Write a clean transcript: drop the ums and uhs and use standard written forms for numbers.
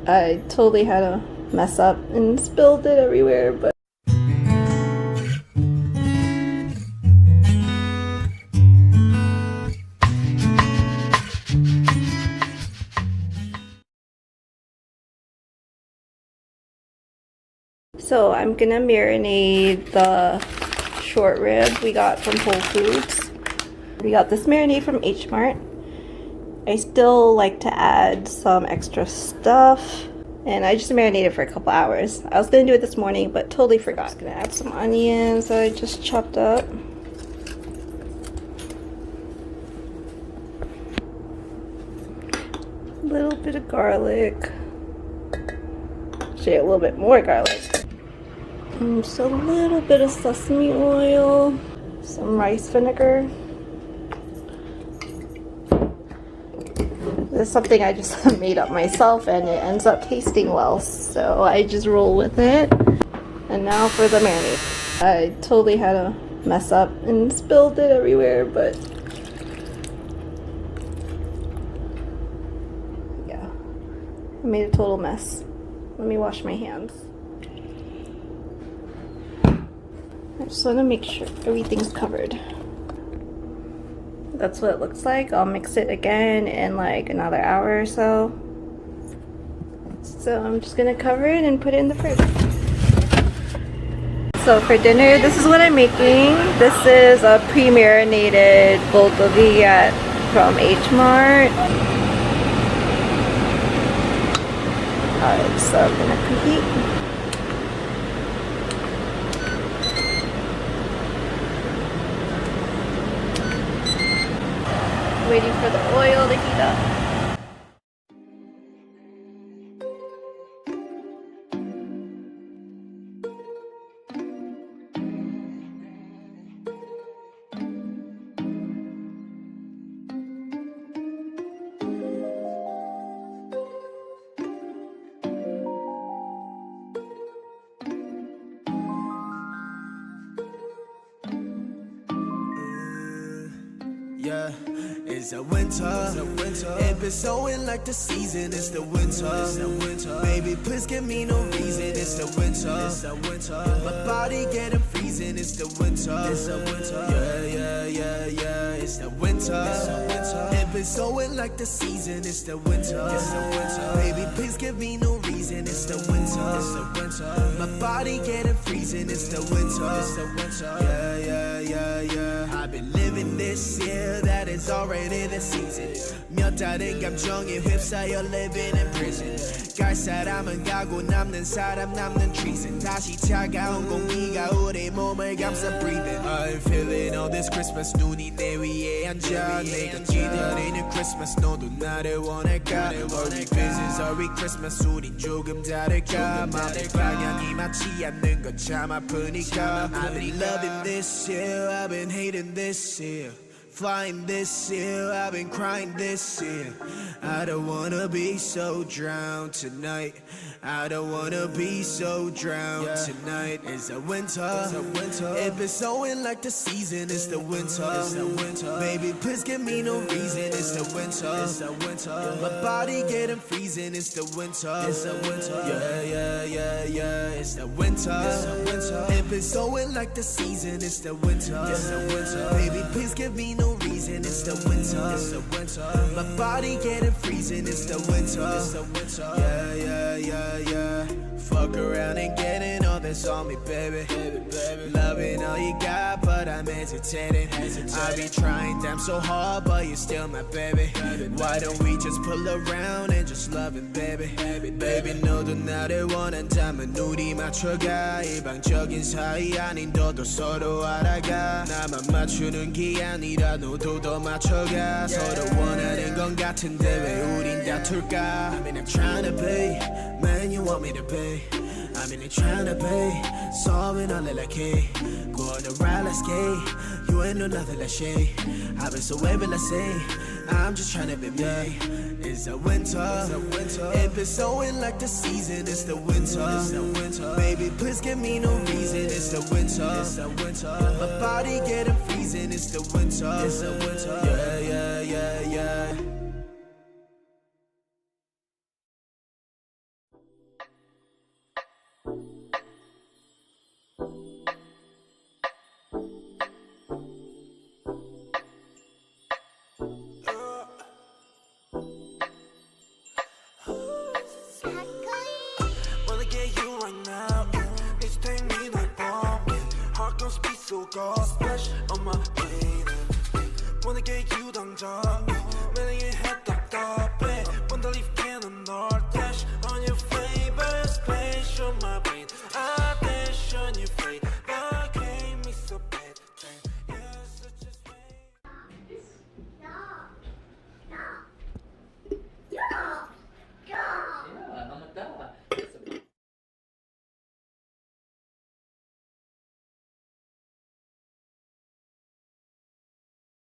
I totally had a mess up and spilled it everywhere, but so I'm gonna marinate the short rib we got from Whole Foods. We got this marinade from HMart. I still like to add some extra stuff, and I just marinated for a couple hours. I was gonna do it this morning, but totally forgot. I'm gonna add some onions that I just chopped up. A little bit of garlic. Actually, a little bit more garlic. Just a little bit of sesame oil. Some rice vinegar. This is something I just made up myself, and it ends up tasting well, so I just roll with it. And now for the marinade. I totally had a mess up and spilled it everywhere, but yeah, I made a total mess. Let me wash my hands. I just want to make sure everything's covered. That's what it looks like. I'll mix it again in like another hour or so. So I'm just gonna cover it and put it in the fridge. So for dinner, this is what I'm making. This is a pre-marinated bulgogi from HMart. Alright, so I'm gonna preheat. Waiting for the oil to heat up. Yeah, it's a winter. It been snowing like the season. It's the winter. Baby, please give me no reason. It's the winter. My body getting freezing. It's the winter. Yeah. It's the winter. It been snowing like the season. It's the winter. Baby, please give me no reason. It's the winter. My body getting freezing. It's the winter. Yeah. I've been living this year. That is already the season. 몇 다른 감정에 휩싸여 living in prison. 갈 사람은 가고 남는 사람 남는 treason. 다시 차가운 공기가 우리 몸을 감싸 breathing. I'm feeling all this Christmas. 눈이 내 위에 앉아. 내가 기다리는 Christmas. 너도 나를 원할까? All we business, all we Christmas. 우린 조금 다를까? 마음의 방향이 맞지 않는 건 참 아프니까. I've been loving this year. I've been hating this year. Flying this year, I've been crying this year. I don't wanna be so drowned tonight. I don't wanna be so drowned tonight. It's a winter. It been snowing like the season. It's the winter. Baby, please give me no reason. It's the winter. My body getting freezing. It's the winter. Yeah. It's the winter. It been snowing like the season. It's the winter. Baby, please give me no reason. It's the winter. My body getting freezing. It's the winter. Yeah. Fuck around and getting all this on me, baby. Loving all you got, but I'm hesitating. I be trying damn so hard, but you're still my baby. Why don't we just pull around and just love it, baby? Baby, 너도 나를 원한다면 우리 맞춰가. 일방적인 사이 아닌 너도 서로 알아가. 나만 맞추는 게 아니라 너도 더 맞춰가. 서로 원하는 건 같은데 왜 우린 다툴까? I mean I'm trying to be man you want me to be. I mean, trying to pay, solving all like hey. Go on the ride, let's skate. You ain't know nothing like shade. I've been so wavy, let's say. I'm just trying to be me. It's a winter. It been snowing like the season. It's the winter. Baby, please give me no reason. It's the winter. My body getting freezing. It's the winter. Yeah. right now. It's take me like bomb. Heart gon' speed so cold. Splash on my lady. wanna get you 당장